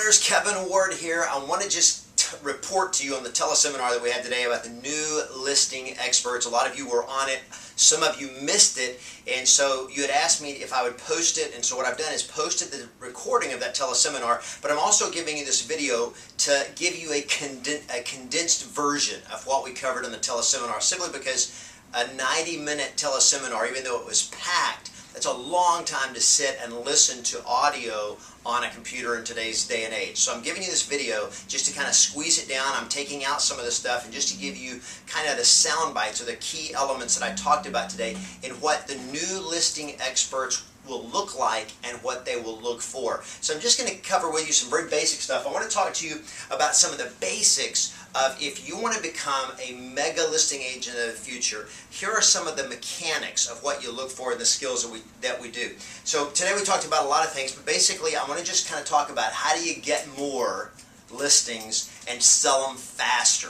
buyers, Kevin Ward here. I want to just report to you on the teleseminar that we had today about the new listing experts. A lot of you were on it. Some of you missed it, and so you had asked me if I would post it, and so what I've done is posted the recording of that teleseminar, but I'm also giving you this video to give you a condensed version of what we covered in the teleseminar, simply because a 90-minute teleseminar, even though it was packed, it's a long time to sit and listen to audio on a computer in today's day and age. So I'm giving you this video just to kind of squeeze it down. I'm taking out some of the stuff and just to give you kind of the sound bites or the key elements that I talked about today in what the new listing experts will look like and what they will look for. So I'm just going to cover with you some very basic stuff. I want to talk to you about some of the basics of if you want to become a mega listing agent of the future. Here are some of the mechanics of what you look for and the skills that we do. So today we talked about a lot of things, but basically I want to just kind of talk about how do you get more listings and sell them faster.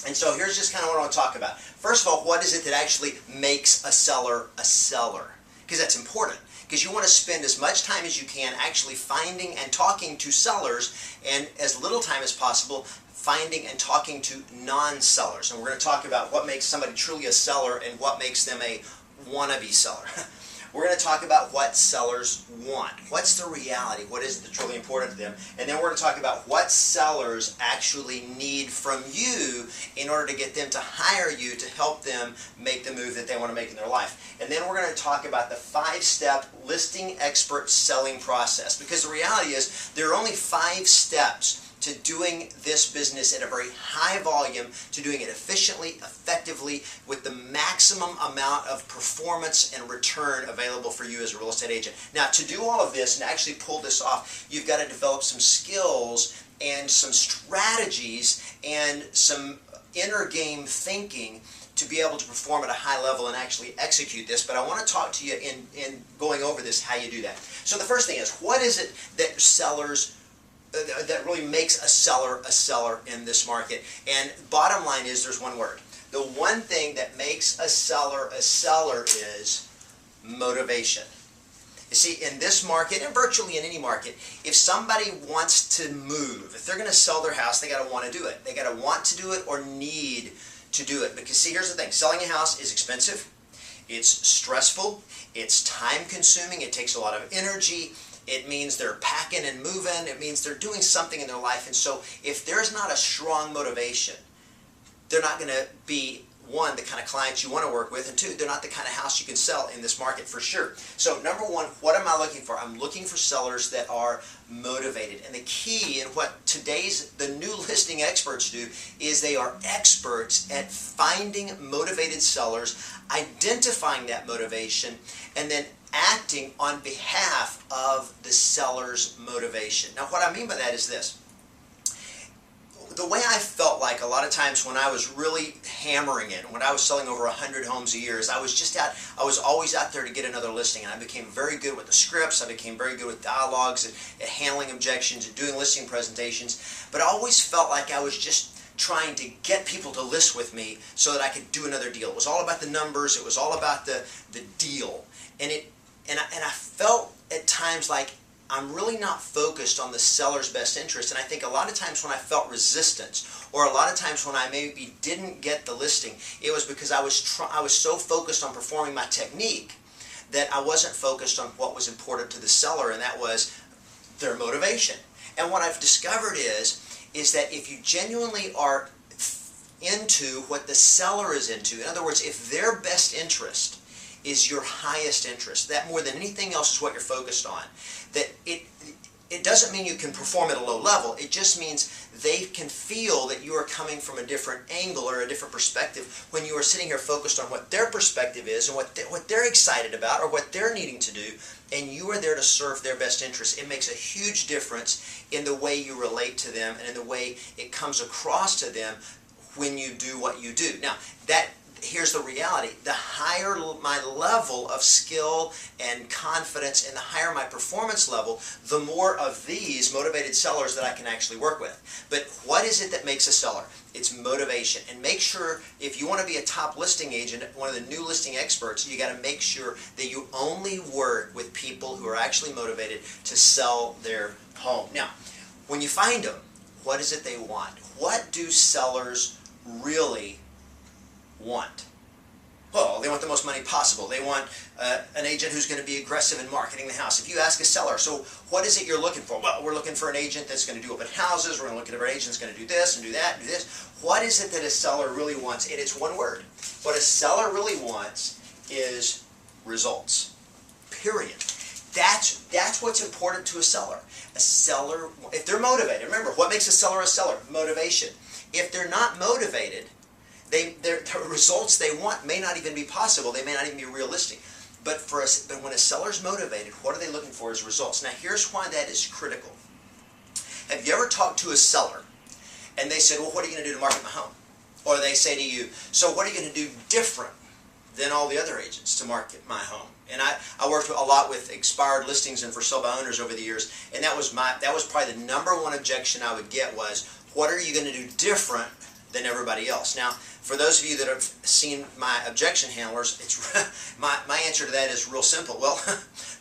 And so here's just kind of what I want to talk about. First of all, what is it that actually makes a seller a seller? Because that's important. Because you want to spend as much time as you can actually finding and talking to sellers, and as little time as possible finding and talking to non-sellers. And we're going to talk about what makes somebody truly a seller and what makes them a wannabe seller. We're going to talk about what sellers want. What's the reality? What is it that's really important to them? And then we're going to talk about what sellers actually need from you in order to get them to hire you to help them make the move that they want to make in their life. And then we're going to talk about the 5-step listing expert selling process. Because the reality is there are only 5 steps to doing this business at a very high volume, to doing it efficiently, effectively, with the maximum amount of performance and return available for you as a real estate agent. Now, to do all of this and actually pull this off, you've got to develop some skills and some strategies and some inner game thinking to be able to perform at a high level and actually execute this. But I want to talk to you in going over this, how you do that. So the first thing is, what is it that sellers that really makes a seller in this market? And bottom line is, there's one word. The one thing that makes a seller is motivation. You see, in this market, and virtually in any market, if somebody wants to move, if they're going to sell their house, they got to want to do it. They got to want to do it or need to do it. Because see, here's the thing. Selling a house is expensive. It's stressful. It's time consuming. It takes a lot of energy. It means they're packing and moving. It means they're doing something in their life. And so if there's not a strong motivation, they're not going to be, one, the kind of clients you want to work with, and 2, they're not the kind of house you can sell in this market for sure. So number one, what am I looking for? I'm looking for sellers that are motivated. And the key in what the new listing experts do is they are experts at finding motivated sellers, identifying that motivation, and then acting on behalf of the seller's motivation. Now, what I mean by that is this. The way I felt like a lot of times when I was really hammering it, when I was selling over 100 homes a year, is I was always out there to get another listing, and I became very good with the scripts, I became very good with dialogues, at handling objections, and doing listing presentations, but I always felt like I was just trying to get people to list with me so that I could do another deal. It was all about the numbers, it was all about the deal, and I felt at times like I'm really not focused on the seller's best interest. And I think a lot of times when I felt resistance, or a lot of times when I maybe didn't get the listing, it was because I was so focused on performing my technique that I wasn't focused on what was important to the seller, and that was their motivation. And what I've discovered is that if you genuinely are into what the seller is into, in other words, if their best interest is your highest interest, that more than anything else is what you're focused on, that it doesn't mean you can perform at a low level. It just means they can feel that you are coming from a different angle or a different perspective when you are sitting here focused on what their perspective is and what they're excited about or what they're needing to do, and you are there to serve their best interest. It makes a huge difference in the way you relate to them and in the way it comes across to them when you do what you do. Now, here's the reality. The higher my level of skill and confidence and the higher my performance level, the more of these motivated sellers that I can actually work with. But what is it that makes a seller? It's motivation. And make sure, if you want to be a top listing agent, one of the new listing experts, you got to make sure that you only work with people who are actually motivated to sell their home. Now, when you find them, what is it they want? What do sellers really want? Well, they want the most money possible. They want an agent who's going to be aggressive in marketing the house. If you ask a seller, so what is it you're looking for? Well, we're looking for an agent that's going to do open houses. We're going to look at an agent that's going to do this and do that and do this. What is it that a seller really wants? And it's one word. What a seller really wants is results. Period. That's what's important to a seller. A seller, if they're motivated, remember, what makes a seller a seller? Motivation. If they're not motivated, the results they want may not even be possible. They may not even be realistic. But when a seller's motivated, what are they looking for is results. Now, here's why that is critical. Have you ever talked to a seller and they said, well, what are you going to do to market my home? Or they say to you, so what are you going to do different than all the other agents to market my home? And I worked a lot with expired listings and for sale by owners over the years, and that was probably the number one objection I would get was, what are you going to do different than everybody else? Now, for those of you that have seen my objection handlers, it's my answer to that is real simple. Well,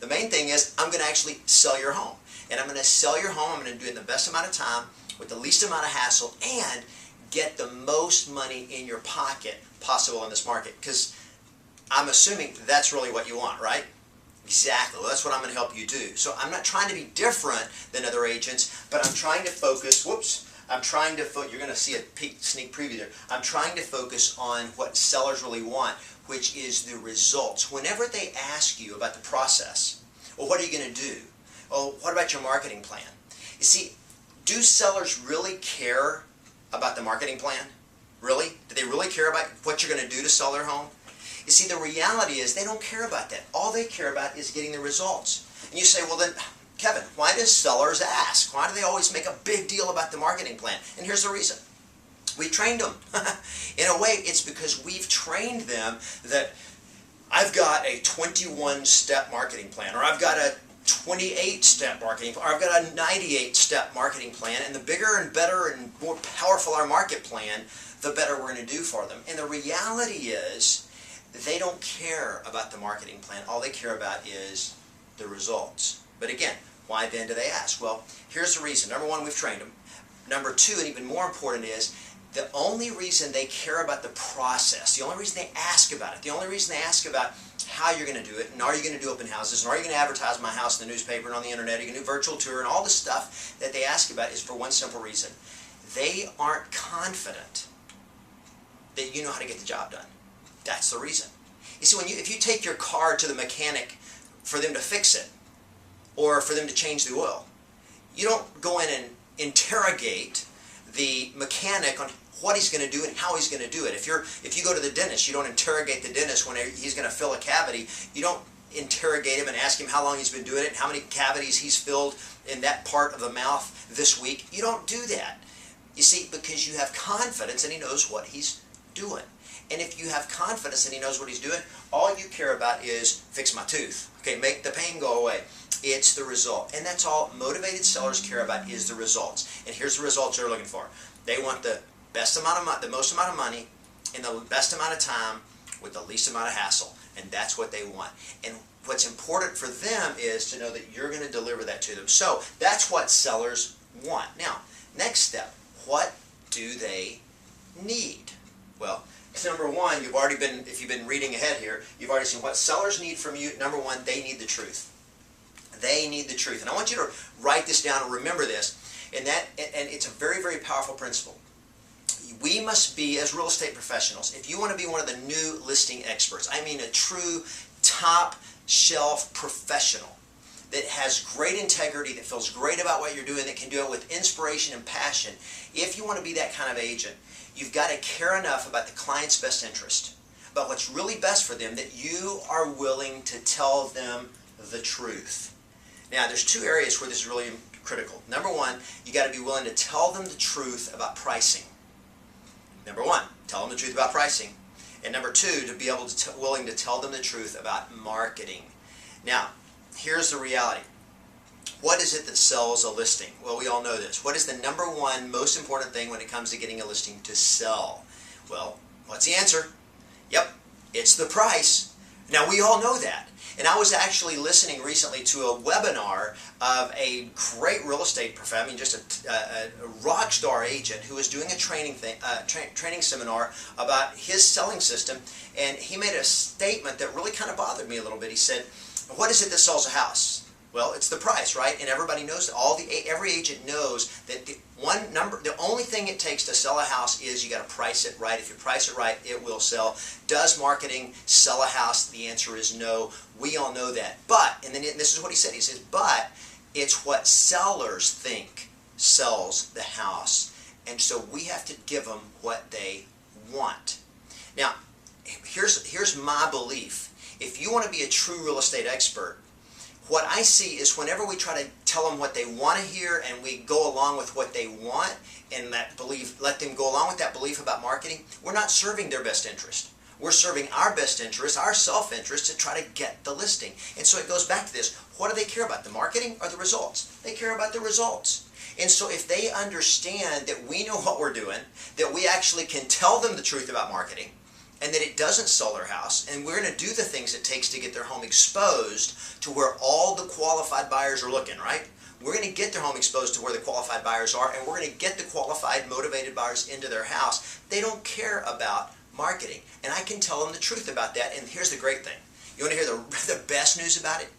the main thing is I'm going to actually sell your home. And I'm going to sell your home. I'm going to do it in the best amount of time with the least amount of hassle and get the most money in your pocket possible in this market. Because I'm assuming that's really what you want, right? Exactly. Well, that's what I'm going to help you do. So I'm not trying to be different than other agents, but I'm trying to focus, you're going to see a sneak preview there. I'm trying to focus on what sellers really want, which is the results. Whenever they ask you about the process, well, what are you going to do? Oh, what about your marketing plan? You see, do sellers really care about the marketing plan? Really? Do they really care about what you're going to do to sell their home? You see, the reality is they don't care about that. All they care about is getting the results. And you say, well then, Kevin, why do sellers ask? Why do they always make a big deal about the marketing plan? And here's the reason. We trained them. In a way, it's because we've trained them that I've got a 21-step marketing plan, or I've got a 28-step marketing plan, or I've got a 98-step marketing plan, and the bigger and better and more powerful our market plan, the better we're going to do for them. And the reality is, they don't care about the marketing plan. All they care about is the results. But again, why then do they ask? Well, here's the reason. Number one, we've trained them. Number two, and even more important, is the only reason they care about the process, the only reason they ask about it, the only reason they ask about how you're going to do it, and are you going to do open houses, and are you going to advertise my house in the newspaper and on the internet, are you going to do virtual tour, and all the stuff that they ask about is for one simple reason. They aren't confident that you know how to get the job done. That's the reason. You see, if you take your car to the mechanic for them to fix it, or for them to change the oil, you don't go in and interrogate the mechanic on what he's going to do and how he's going to do it. If you go to the dentist, you don't interrogate the dentist when he's going to fill a cavity. You don't interrogate him and ask him how long he's been doing it and how many cavities he's filled in that part of the mouth this week. You don't do that. You see, because you have confidence and he knows what he's doing. And if you have confidence and he knows what he's doing, all you care about is fix my tooth. Okay, make the pain go away. It's the result. And that's all motivated sellers care about is the results. And here's the results they're looking for. They want the best amount of money, the most amount of money in the best amount of time with the least amount of hassle. And that's what they want. And what's important for them is to know that you're going to deliver that to them. So that's what sellers want. Now, next step, what do they need? Well, number one, if you've been reading ahead here, you've already seen what sellers need from you. Number one, they need the truth. They need the truth. And I want you to write this down and remember this. And it's a very, very powerful principle. We must be, as real estate professionals, if you want to be one of the new listing experts, I mean a true top shelf professional that has great integrity, that feels great about what you're doing, that can do it with inspiration and passion, if you want to be that kind of agent, you've got to care enough about the client's best interest, about what's really best for them, that you are willing to tell them the truth. Now, there's two areas where this is really critical. Number one, you got to be willing to tell them the truth about pricing. Number one, tell them the truth about pricing. And number two, to be able to willing to tell them the truth about marketing. Now, here's the reality. What is it that sells a listing? Well, we all know this. What is the number one most important thing when it comes to getting a listing to sell? Well, what's the answer? Yep, it's the price. Now, we all know that. And I was actually listening recently to a webinar of a great real estate professional, I mean, just a rock star agent who was doing a training seminar about his selling system, and he made a statement that really kind of bothered me a little bit. He said, "What is it that sells a house?" Well, it's the price, right? And everybody knows that. Every agent knows that the only thing it takes to sell a house is you got to price it right. If you price it right, it will sell. Does marketing sell a house? The answer is no. We all know that. But, and then this is what he said. He says, but it's what sellers think sells the house. And so we have to give them what they want. Now, here's my belief. If you want to be a true real estate expert, what I see is whenever we try to tell them what they want to hear and we go along with what they want and that belief, let them go along with that belief about marketing, we're not serving their best interest. We're serving our best interest, our self-interest, to try to get the listing. And so it goes back to this. What do they care about, the marketing or the results? They care about the results. And so if they understand that we know what we're doing, that we actually can tell them the truth about marketing, and that it doesn't sell their house, and we're going to do the things it takes to get their home exposed to where all the qualified buyers are looking, right? We're going to get their home exposed to where the qualified buyers are, and we're going to get the qualified, motivated buyers into their house. They don't care about marketing, and I can tell them the truth about that. And here's the great thing. You want to hear the best news about it?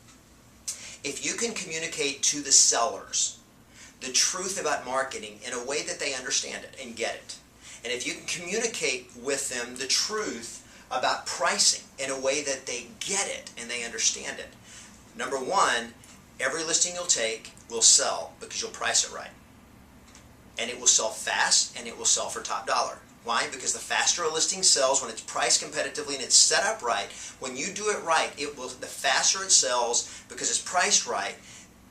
If you can communicate to the sellers the truth about marketing in a way that they understand it and get it, and if you can communicate with them the truth about pricing in a way that they get it and they understand it, number one, every listing you'll take will sell because you'll price it right. And it will sell fast, and it will sell for top dollar. Why? Because the faster a listing sells when it's priced competitively and it's set up right, when you do it right, the faster it sells because it's priced right,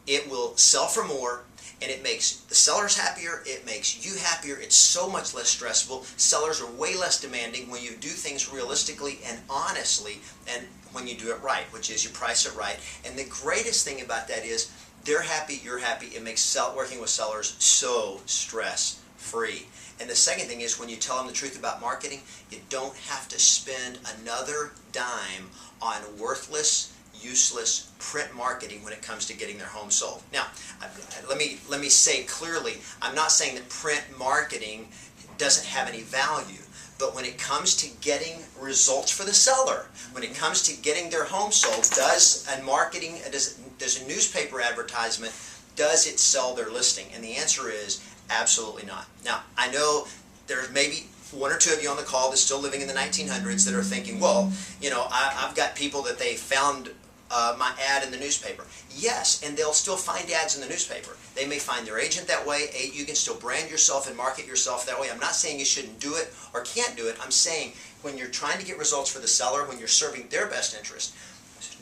it will sell for more. And it makes the sellers happier, it makes you happier, it's so much less stressful. Sellers are way less demanding when you do things realistically and honestly, and when you do it right, which is you price it right. And the greatest thing about that is they're happy, you're happy. It makes working with sellers so stress-free. And the second thing is when you tell them the truth about marketing, you don't have to spend another dime on worthless, useless print marketing when it comes to getting their home sold. Now, let me say clearly, I'm not saying that print marketing doesn't have any value, but when it comes to getting results for the seller, when it comes to getting their home sold, does a newspaper advertisement, does it sell their listing? And the answer is absolutely not. Now, I know there's maybe one or two of you on the call that's still living in the 1900s that are thinking, well, you know, I've got people that they found my ad in the newspaper. Yes, and they'll still find ads in the newspaper. They may find their agent that way. You can still brand yourself and market yourself that way. I'm not saying you shouldn't do it or can't do it. I'm saying when you're trying to get results for the seller, when you're serving their best interest,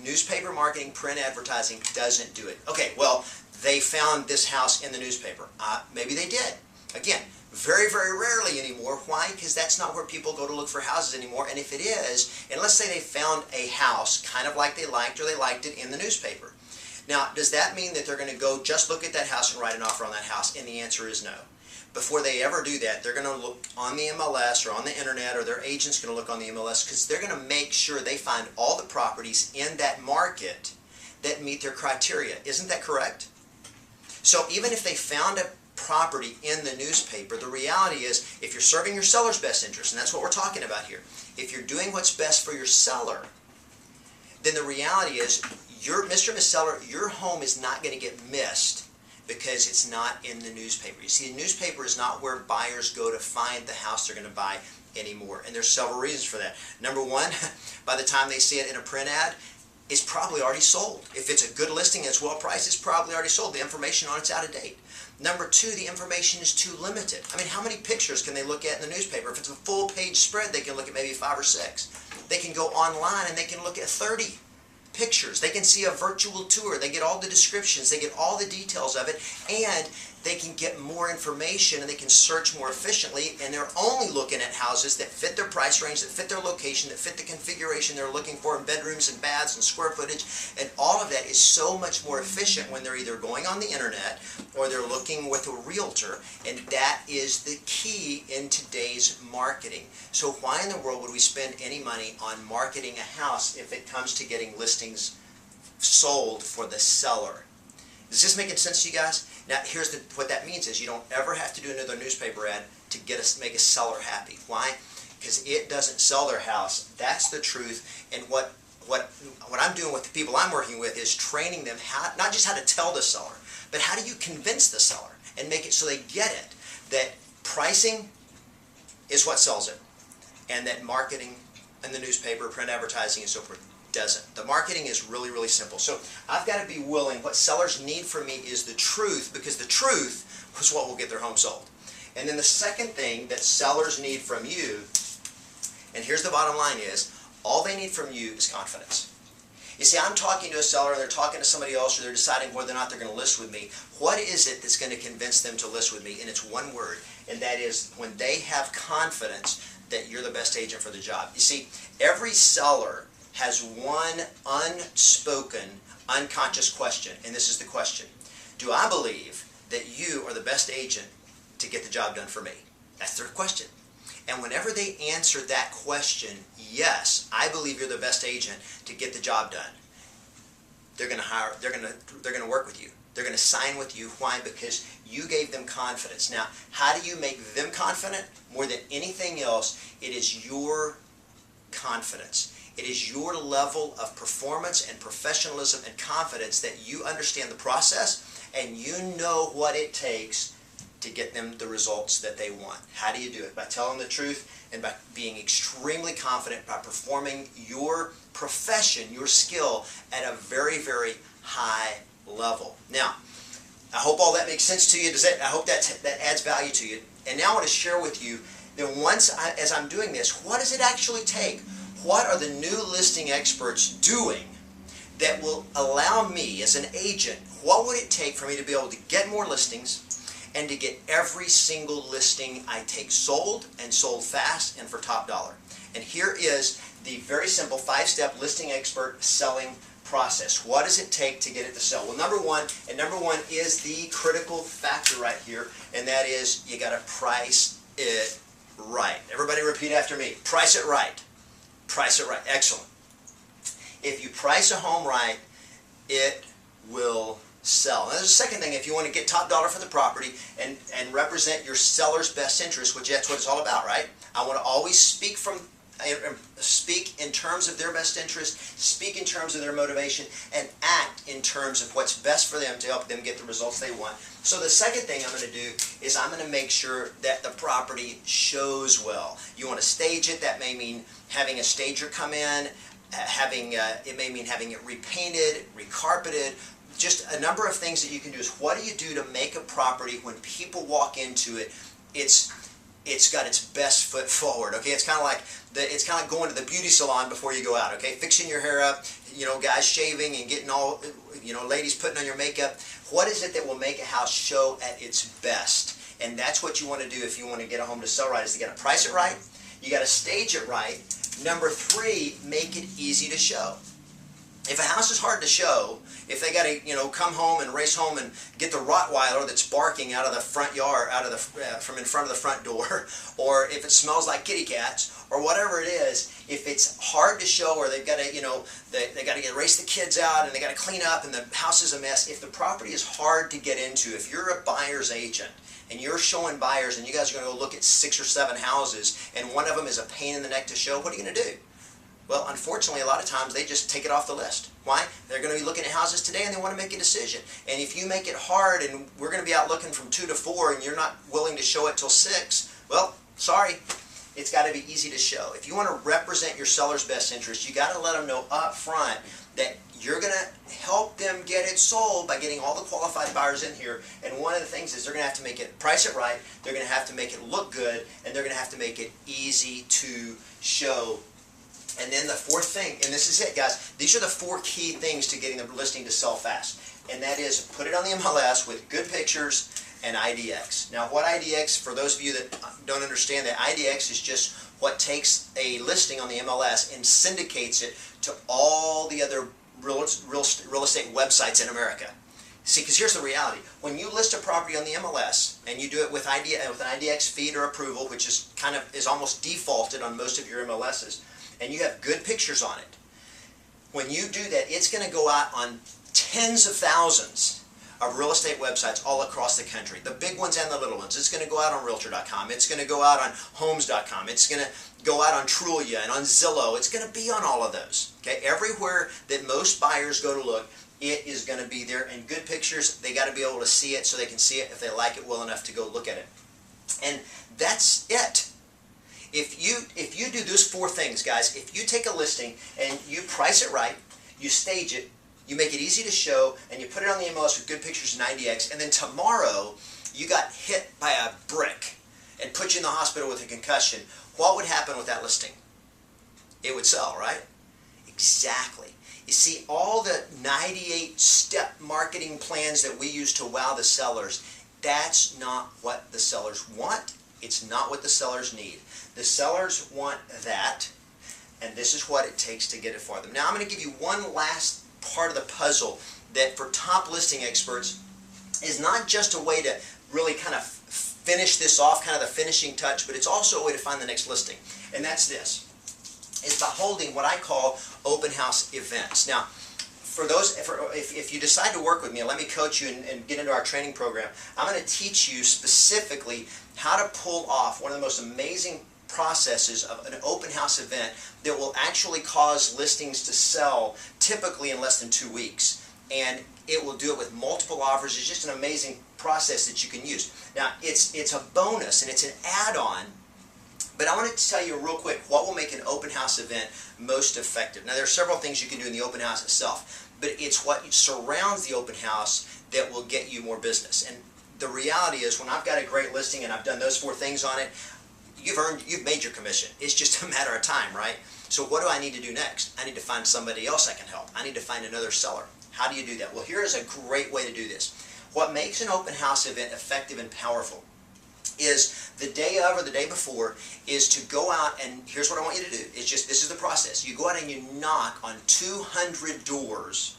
newspaper marketing, print advertising doesn't do it. Okay, well, they found this house in the newspaper. Maybe they did. Again, very, very rarely anymore. Why? Because that's not where people go to look for houses anymore. And if it is, and let's say they found a house kind of like they liked or they liked it in the newspaper. Now, does that mean that they're going to go just look at that house and write an offer on that house? And the answer is no. Before they ever do that, they're going to look on the MLS or on the internet, or their agent's going to look on the MLS, because they're going to make sure they find all the properties in that market that meet their criteria. Isn't that correct? So even if they found a property in the newspaper, the reality is if you're serving your seller's best interest, and that's what we're talking about here, if you're doing what's best for your seller, then the reality is, Mr. and Ms. Seller, your home is not going to get missed because it's not in the newspaper. You see, the newspaper is not where buyers go to find the house they're going to buy anymore. And there's several reasons for that. Number one, by the time they see it in a print ad, it's probably already sold. If it's a good listing and it's well priced, it's probably already sold. The information on it's out of date. Number two, the information is too limited. I mean, how many pictures can they look at in the newspaper? If it's a full page spread, they can look at maybe 5 or 6. They can go online and they can look at 30 pictures. They can see a virtual tour. They get all the descriptions. They get all the details of it. And they can get more information and they can search more efficiently, and they're only looking at houses that fit their price range, that fit their location, that fit the configuration they're looking for in bedrooms and baths and square footage, and all of that is so much more efficient when they're either going on the internet or they're looking with a realtor, and that is the key in today's marketing. So why in the world would we spend any money on marketing a house if it comes to getting listings sold for the seller? Is this making sense to you guys? Now, here's what that means is you don't ever have to do another newspaper ad to make a seller happy. Why? Because it doesn't sell their house. That's the truth. And what I'm doing with the people I'm working with is training them how, not just how to tell the seller, but how do you convince the seller and make it so they get it, that pricing is what sells it, and that marketing and the newspaper, print advertising, and so forth doesn't. The marketing is really, really simple. So I've got to be willing. What sellers need from me is the truth, because the truth is what will get their home sold. And then the second thing that sellers need from you, and here's the bottom line, is all they need from you is confidence. You see, I'm talking to a seller, and they're talking to somebody else, or they're deciding whether or not they're going to list with me. What is it that's going to convince them to list with me? And it's one word, and that is when they have confidence that you're the best agent for the job. You see, every seller has one unspoken, unconscious question, and this is the question: do I believe that you are the best agent to get the job done for me? That's their question. And whenever they answer that question, yes, I believe you're the best agent to get the job done, they're going to hire. They're going to work with you. They're going to sign with you. Why? Because you gave them confidence. Now, how do you make them confident? More than anything else, it is your confidence. It is your level of performance and professionalism and confidence that you understand the process and you know what it takes to get them the results that they want. How do you do it? By telling the truth and by being extremely confident, by performing your profession, your skill at a very, very high level. Now, I hope all that makes sense to you. I hope that adds value to you. And now I want to share with you that as I'm doing this, what does it actually take? What are the new listing experts doing that will allow me as an agent, what would it take for me to be able to get more listings and to get every single listing I take sold, and sold fast and for top dollar? And here is the very simple 5-step listing expert selling process. What does it take to get it to sell? Well, number one is the critical factor right here, and that is you got to price it right. Everybody repeat after me. Price it right. Price it right. Excellent. If you price a home right, it will sell. Now, there's a second thing. If you want to get top dollar for the property and represent your seller's best interest, which that's what it's all about, right? I want to always speak in terms of their best interest, speak in terms of their motivation, and act in terms of what's best for them to help them get the results they want. So the second thing I'm going to do is I'm going to make sure that the property shows well. You want to stage it. That may mean having a stager come in, it may mean having it repainted, recarpeted. Just a number of things that you can do is what do you do to make a property when people walk into it, it's got its best foot forward. Okay, it's kind of like going to the beauty salon before you go out. Okay, fixing your hair up, guys shaving and getting all, ladies putting on your makeup. What is it that will make a house show at its best? And that's what you want to do if you want to get a home to sell right. Is you got to price it right, you got to stage it right. Number 3, make it easy to show. If a house is hard to show, if they got to, come home and race home and get the Rottweiler that's barking out of the front yard, from in front of the front door, or if it smells like kitty cats, or whatever it is, if it's hard to show, or they've got to, they got to race the kids out and they got to clean up and the house is a mess. If the property is hard to get into, if you're a buyer's agent and you're showing buyers and you guys are going to go look at 6 or 7 houses and one of them is a pain in the neck to show, what are you going to do? Well, unfortunately, a lot of times they just take it off the list. Why? They're going to be looking at houses today and they want to make a decision. And if you make it hard and we're going to be out looking from 2 to 4 and you're not willing to show it till 6, well, sorry. It's got to be easy to show. If you want to represent your seller's best interest, you got to let them know up front that you're going to help them get it sold by getting all the qualified buyers in here. And one of the things is they're going to have to price it right, they're going to have to make it look good, and they're going to have to make it easy to show. And then the 4th thing, and this is it, guys, these are the 4 key things to getting the listing to sell fast. And that is put it on the MLS with good pictures, and IDX. Now what IDX, for those of you that don't understand that, IDX is just what takes a listing on the MLS and syndicates it to all the other real estate websites in America. See, because here's the reality. When you list a property on the MLS, and you do it with an IDX feed or approval, which is almost defaulted on most of your MLSs, and you have good pictures on it, when you do that, it's going to go out on tens of thousands of real estate websites all across the country. The big ones and the little ones. It's going to go out on Realtor.com. It's going to go out on Homes.com. It's going to go out on Trulia and on Zillow. It's going to be on all of those. Okay, everywhere that most buyers go to look, it is going to be there. And good pictures, they got to be able to see it so they can see it if they like it well enough to go look at it. And that's it. If you do those four things, guys, if you take a listing and you price it right, you stage it, you make it easy to show, and you put it on the MLS with good pictures and IDX, and then tomorrow you got hit by a brick and put you in the hospital with a concussion, what would happen with that listing? It would sell, right? Exactly. You see, all the 98-step marketing plans that we use to wow the sellers, that's not what the sellers want. It's not what the sellers need. The sellers want that, and this is what it takes to get it for them. Now, I'm going to give you one last part of the puzzle that for top listing experts is not just a way to really kind of finish this off, kind of the finishing touch, but it's also a way to find the next listing. And that's this. It's by holding what I call open house events. Now, if you decide to work with me, let me coach you and get into our training program, I'm going to teach you specifically how to pull off one of the most amazing processes of an open house event that will actually cause listings to sell typically in less than 2 weeks. And it will do it with multiple offers. It's just an amazing process that you can use. Now, it's a bonus and it's an add-on, but I wanted to tell you real quick what will make an open house event most effective. Now, there are several things you can do in the open house itself, but it's what surrounds the open house that will get you more business. And the reality is, when I've got a great listing and I've done those four things on it, you've made your commission. It's just a matter of time, right? So what do I need to do next? I need to find somebody else I can help. I need to find another seller. How do you do that? Well, here is a great way to do this. What makes an open house event effective and powerful is the day of or the day before is to go out, and here's what I want you to do. This is the process. You go out and you knock on 200 doors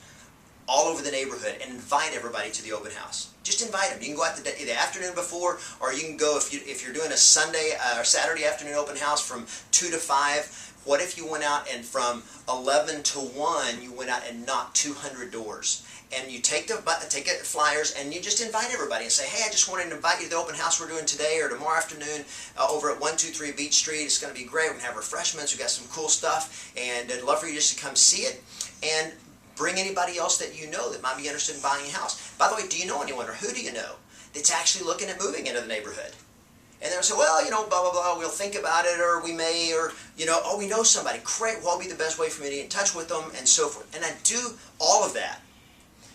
all over the neighborhood and invite everybody to the open house. Just invite them. You can go out the afternoon before, or you can go if you're doing a Sunday or Saturday afternoon open house from 2 to 5. What if you went out and from 11 to 1 you went out and knocked 200 doors? And you take the flyers and you just invite everybody and say, hey, I just wanted to invite you to the open house we're doing today or tomorrow afternoon over at 123 Beach Street. It's going to be great. We're going to have refreshments. We've got some cool stuff, and I'd love for you just to come see it. And bring anybody else that you know that might be interested in buying a house. By the way, do you know anyone, or who do you know, that's actually looking at moving into the neighborhood? And they'll say, well, blah, blah, blah, we'll think about it, or we may, or, oh, we know somebody. Great, what would be the best way for me to get in touch with them, and so forth. And I do all of that.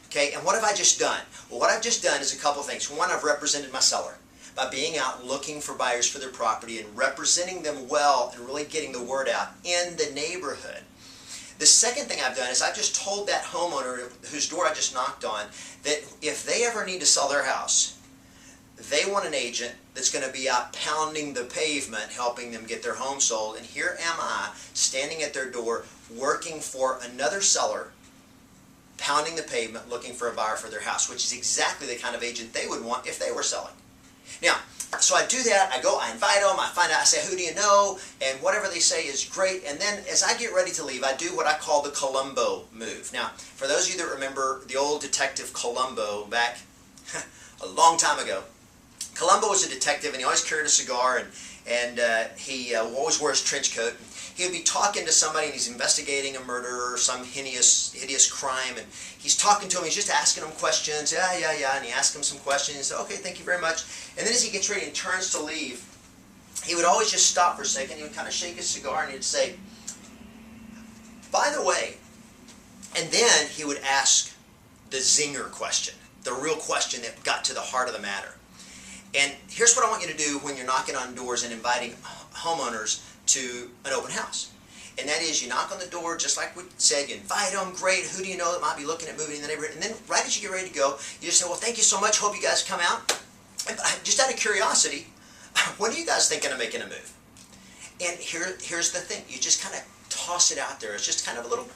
Okay, and what have I just done? Well, what I've just done is a couple of things. One, I've represented my seller by being out looking for buyers for their property and representing them well and really getting the word out in the neighborhood. The second thing I've done is I've just told that homeowner whose door I just knocked on that if they ever need to sell their house, they want an agent that's going to be out pounding the pavement helping them get their home sold. And here am I standing at their door working for another seller, pounding the pavement looking for a buyer for their house, which is exactly the kind of agent they would want if they were selling. Now, so I do that, I invite them, I find out, I say, who do you know? And whatever they say is great. And then as I get ready to leave, I do what I call the Columbo move. Now, for those of you that remember the old detective Columbo back a long time ago, Columbo was a detective, and he always carried a cigar, and he always wore his trench coat. He would be talking to somebody, and he's investigating a murder or some hideous crime, and he's talking to him, he's just asking him questions, and he asks him some questions, and he says, okay, thank you very much. And then as he gets ready and turns to leave, he would always just stop for a second, he would kind of shake his cigar, and he'd say, by the way, and then he would ask the zinger question, the real question that got to the heart of the matter. And here's what I want you to do when you're knocking on doors and inviting homeowners to an open house. And that is, you knock on the door, just like we said, you invite them, great, who do you know that might be looking at moving in the neighborhood? And then right as you get ready to go, you just say, well, thank you so much, hope you guys come out. Just out of curiosity, when are you guys thinking of making a move? And here's the thing. You just kind of toss it out there. It's just kind of a little,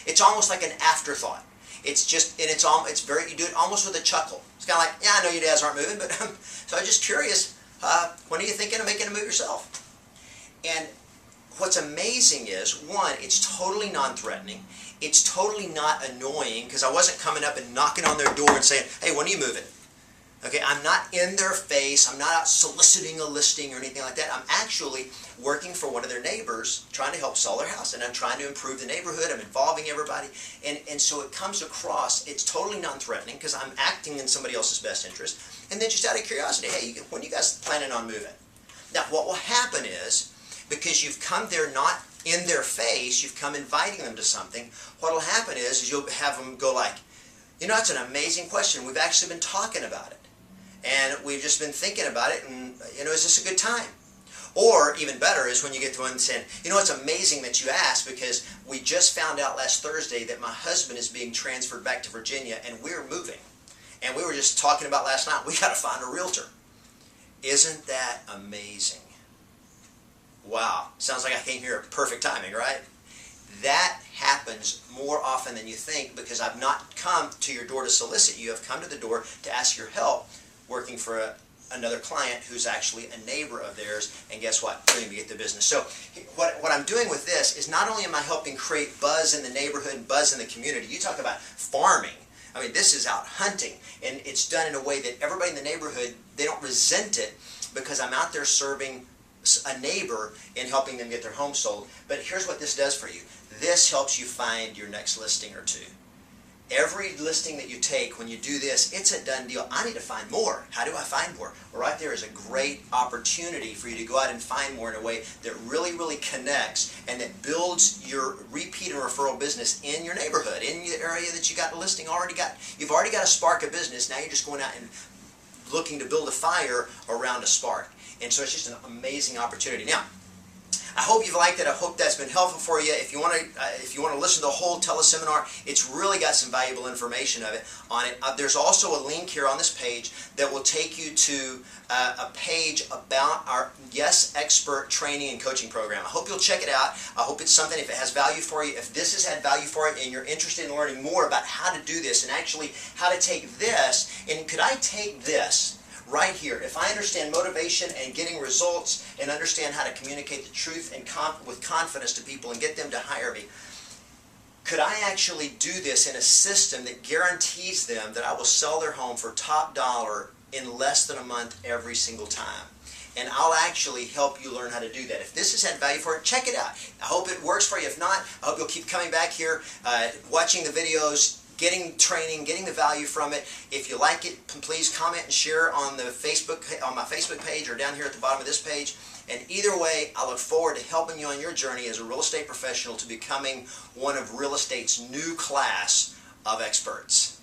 it's almost like an afterthought. It's just, and it's very, you do it almost with a chuckle. It's kind of like, yeah, I know you guys aren't moving, but so I'm just curious, when are you thinking of making a move yourself? And what's amazing is, one, it's totally non-threatening. It's totally not annoying, because I wasn't coming up and knocking on their door and saying, hey, when are you moving? Okay, I'm not in their face. I'm not out soliciting a listing or anything like that. I'm actually working for one of their neighbors, trying to help sell their house, and I'm trying to improve the neighborhood. I'm involving everybody, and so it comes across, it's totally non-threatening because I'm acting in somebody else's best interest. And then just out of curiosity, hey, when are you guys planning on moving? Now, what will happen is, because you've come there not in their face, you've come inviting them to something, what will happen is you'll have them go like, you know, that's an amazing question. We've actually been talking about it. And we've just been thinking about it, and, you know, is this a good time? Or, even better, is when you get to one saying, you know, it's amazing that you asked, because we just found out last Thursday that my husband is being transferred back to Virginia, and we're moving. And we were just talking about last night, we got to find a realtor. Isn't that amazing? Wow. Sounds like I came here at perfect timing, right? That happens more often than you think, because I've not come to your door to solicit you. I've come to the door to ask your help, working for another client who's actually a neighbor of theirs, and guess what? We're going to get the business. So what I'm doing with this is not only am I helping create buzz in the neighborhood and buzz in the community. You talk about farming. I mean, this is out hunting, and it's done in a way that everybody in the neighborhood, they don't resent it, because I'm out there serving a neighbor and helping them get their home sold. But here's what this does for you. This helps you find your next listing or two. Every listing that you take, when you do this, it's a done deal. I need to find more. How do I find more? Well, right there is a great opportunity for you to go out and find more in a way that really, really connects and that builds your repeat and referral business in your neighborhood, in the area that you got a listing already got. You've already got a spark of business. Now you're just going out and looking to build a fire around a spark. And so it's just an amazing opportunity. Now, I hope you've liked it. I hope that's been helpful for you. If you want to listen to the whole teleseminar, it's really got some valuable information on it. There's also a link here on this page that will take you to a page about our YesExpert training and coaching program. I hope you'll check it out. I hope it's something, if it has value for you, if this has had value for you and you're interested in learning more about how to do this and actually how to take this, and could I take this right here? If I understand motivation and getting results and understand how to communicate the truth and with confidence to people and get them to hire me, could I actually do this in a system that guarantees them that I will sell their home for top dollar in less than a month every single time? And I'll actually help you learn how to do that. If this has had value for you, check it out. I hope it works for you. If not, I hope you'll keep coming back here, watching the videos, getting training, getting the value from it. If you like it, please comment and share on my Facebook page, or down here at the bottom of this page. And either way, I look forward to helping you on your journey as a real estate professional to becoming one of real estate's new class of experts.